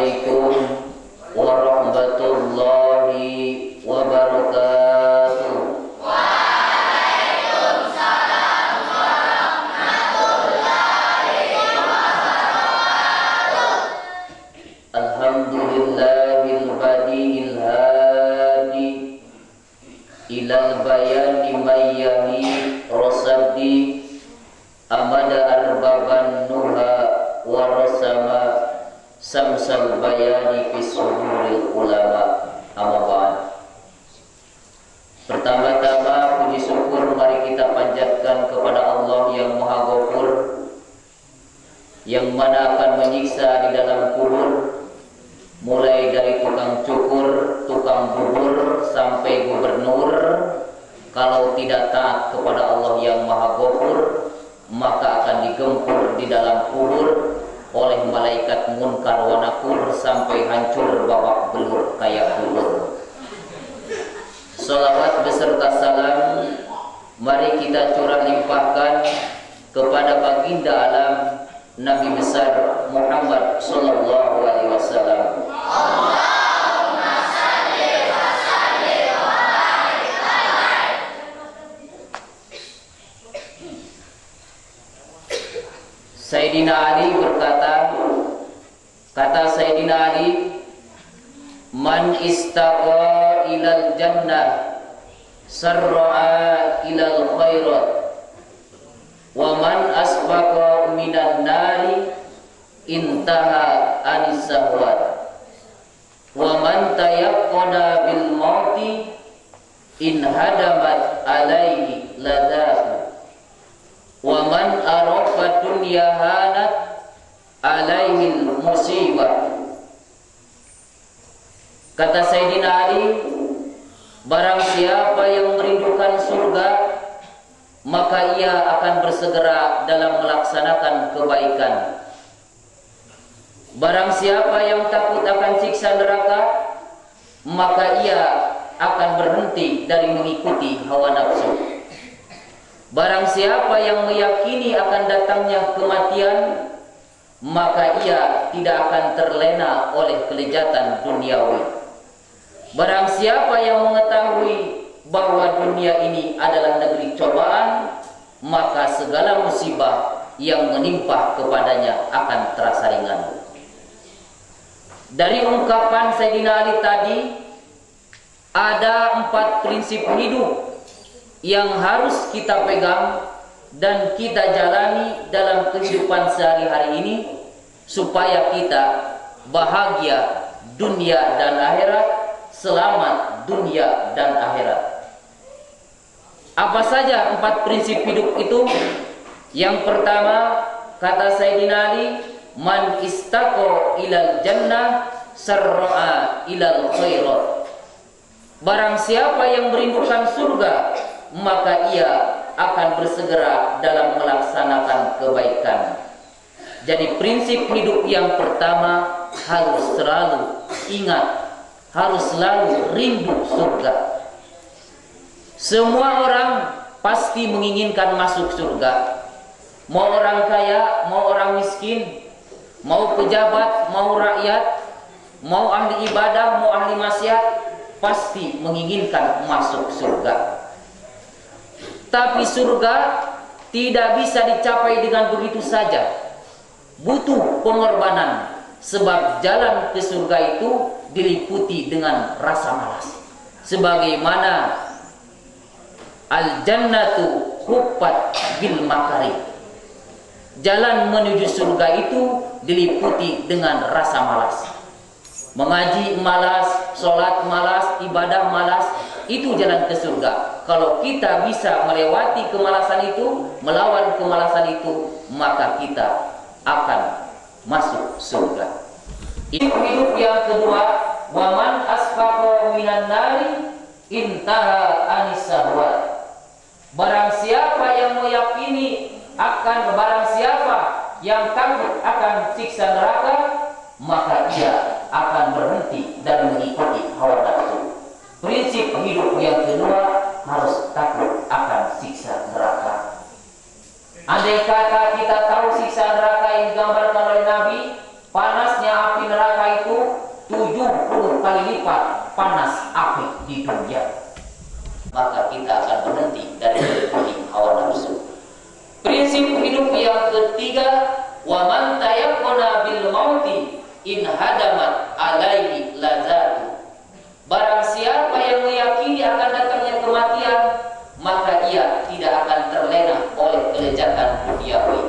Assalamualaikum warahmatullahi wabarakatuh. Waalaikumsalam warahmatullahi wabarakatuh. Alhamdulillahil badiil hadi ilal bayani mayyahi rasadi amada arbaban nuha warasama samsal bayani fi suduril ulama. Amma ba'd. Pertama-tama puji syukur mari kita panjatkan kepada Allah yang Maha Ghafur, yang mana akan menyiksa di dalam kubur, mulai dari tukang cukur, tukang bubur sampai gubernur. Kalau tidak taat kepada Allah yang Maha Ghafur, maka akan digempur di dalam kubur oleh malaikat munkar wa nakur sampai hancur babak belur kayak bubur. Salawat beserta salam mari kita curah limpahkan kepada baginda alam Nabi besar Muhammad sallallahu alaihi wasallam. Allahumma salli wa sallim wa barik alaihi. Sayyidina Ali berkata, kata Sayyidina Ali, man istaqa ilal jannah sarra'a ilal khairat wa man asbaqa minan nari intaha anis sahwat wa man tayaqqana bil mauti in hadamat alaihi ladahu wa man arafa dunya hanat alaihi musibah. Kata Sayyidina Ali, barang siapa yang merindukan surga, maka ia akan bersegera dalam melaksanakan kebaikan. Barang siapa yang takut akan siksa neraka, maka ia akan berhenti dari mengikuti hawa nafsu. Barang siapa yang meyakini akan datangnya kematian, maka ia tidak akan terlena oleh kelezatan duniawi. Barang siapa yang mengetahui bahwa dunia ini adalah negeri cobaan, maka segala musibah yang menimpa kepadanya akan terasa ringan. Dari ungkapan Sayyidina Ali tadi, ada 4 prinsip hidup yang harus kita pegang dan kita jalani dalam kehidupan sehari-hari ini supaya kita bahagia dunia dan akhirat, selamat dunia dan akhirat. Apa saja 4 prinsip hidup itu? Yang pertama, kata Sayyidina Ali, man istaqo ilal jannah sarra'a ilal khairat. Barang siapa yang merindukan surga, maka ia akan bersegera dalam melaksanakan kebaikan. Jadi prinsip hidup yang pertama harus selalu ingat, harus selalu rindu surga. Semua orang pasti menginginkan masuk surga. Mau orang kaya, mau orang miskin, mau pejabat, mau rakyat, mau ahli ibadah, mau ahli maksiat, pasti menginginkan masuk surga. Tapi surga tidak bisa dicapai dengan begitu saja. Butuh pengorbanan. Sebab jalan ke surga itu diliputi dengan rasa malas. Sebagaimana al-jannatu huffat bil makari. Jalan menuju surga itu diliputi dengan rasa malas. Mengaji malas, sholat malas, ibadah malas, itu jalan ke surga. Kalau kita bisa melewati kemalasan itu, melawan kemalasan itu, maka kita akan masuk surga. Hidup yang kedua, waman asfaqa minan nari intaha anis sahwat. Barang siapa yang meyakini akan, barang siapa yang takut akan siksa neraka, maka ia akan berhenti dan mengikuti hawa nafsu. Prinsip hidup yang kedua harus takut akan siksa neraka. Andai kata kita tahu siksa neraka yang digambarkan oleh Nabi, panasnya api neraka itu panas api di dunia, maka kita akan berhenti dari mengikuti hawa nafsu. Prinsip hidup yang ketiga, wa man tayaqqana bil mauti in hadamat alaihi lazatu. Barang siapa yang meyakini akan datangnya kematian, maka ia tidak akan terlena oleh kelezatan duniawi.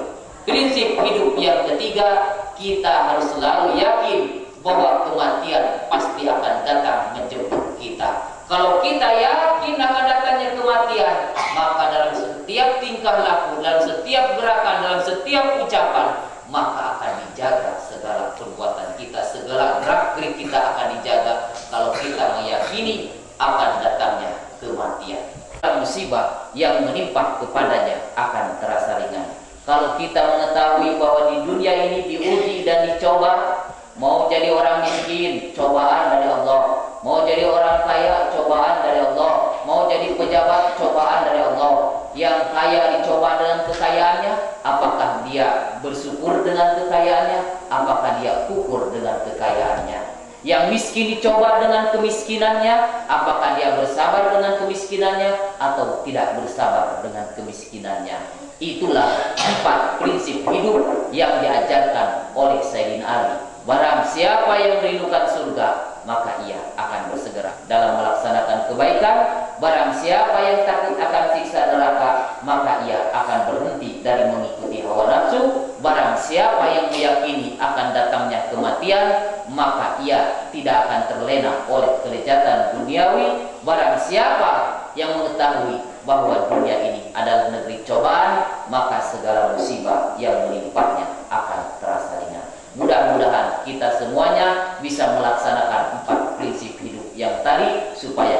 Prinsip hidup yang ketiga, kita harus selalu yakin bahwa kematian pasti akan datang menjemput kita. Kalau kita yakin akan datangnya kematian, maka dalam setiap tingkah laku, dalam setiap gerakan, dalam setiap ucapan, maka akan dijaga segala perbuatan kita, segala gerak-gerik kita akan dijaga kalau kita meyakini akan datangnya kematian. Musibah yang menimpa kepadanya akan terasa ringan. Kalau kita mengetahui bahwa di dunia ini diuji dan dicoba, mau jadi orang miskin, cobaan dari Allah. Mau jadi orang kaya, cobaan dari Allah. Mau jadi pejabat, cobaan dari Allah. Yang kaya dicoba dengan kekayaannya, apakah dia bersyukur dengan kekayaannya? Apakah dia kufur dengan kekayaannya? Yang miskin dicoba dengan kemiskinannya, apakah dia bersabar dengan kemiskinannya atau tidak bersabar dengan kemiskinannya? Itulah 4 prinsip hidup yang diajarkan oleh Sayyidina Ali. Barang siapa yang merindukan surga, maka ia akan bersegera dalam melaksanakan kebaikan. Barang siapa yang takut akan siksa neraka, maka ia akan berhenti dari mengikuti hawa nafsu. Barang siapa yang meyakini akan datangnya kematian, maka ia tidak akan terlena oleh kelezatan duniawi. Barang siapa yang mengetahui bahwa dunia ini adalah negeri cobaan, maka segala musibah yang menimpanya akan terasa ringan. Mudah-mudahan kita semuanya bisa melaksanakan 4 prinsip hidup yang tadi supaya